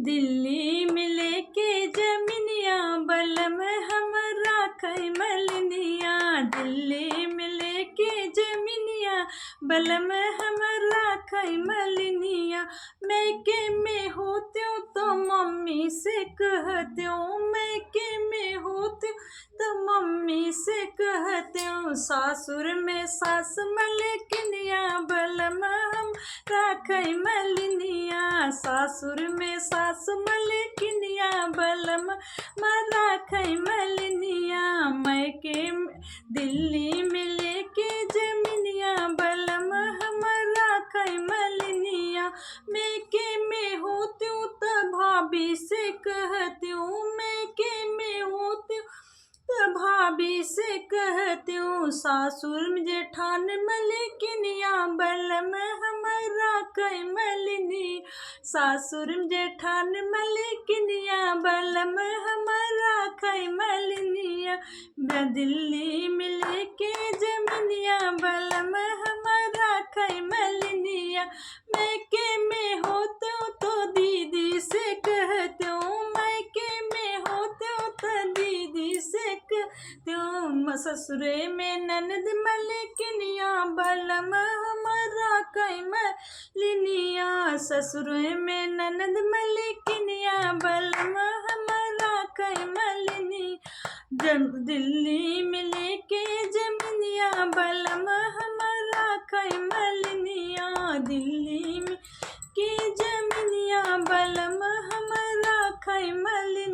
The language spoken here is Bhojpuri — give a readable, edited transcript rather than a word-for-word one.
दिल्ली में लेके जमीनिया बलम हमरा खै मलनिया। दिल्ली में लेके जमीनिया बलम हमरा खै मलनिया। मैके में होते हो तो मम्मी से कहते हो, मैके में होते तो मम्मी से कहते हो। सासुर में सास मलकिनिया बलम हम राखै मलनिया। सासुर में सास मलकिनिया बलम राखै मलनिया। मैके दिल्ली में लेके जमीनिया बलम हम राखै मलनिया। मैके में होती हूँ तो भाभी से कहती हूँ, मैके में होती हूँ तो भाभी से कहती हूँ। सासुर में जेठान मलकिनिया बलम हम राखै मलनिया। सासुर में जेठान मलकिनिया बलम हम राखै मलनिया। दिल्ली में लेके जमीनिया बलम हम राखै मलनिया। मैके में होते हो तो दीदी से कहते हो, मैके में होते हो तो दीदी से कहते हो। ससुरे में ननद मलकिनिया बलम हम राखै मलनिया। ससुरे में ननद मलकिनिया बलम हम राखै मलनिया। दिल्ली में लेके जमीनिया बलम हम राखै मलनिया। दिल्ली में के जमीनिया बलम हम राखै मलनिया।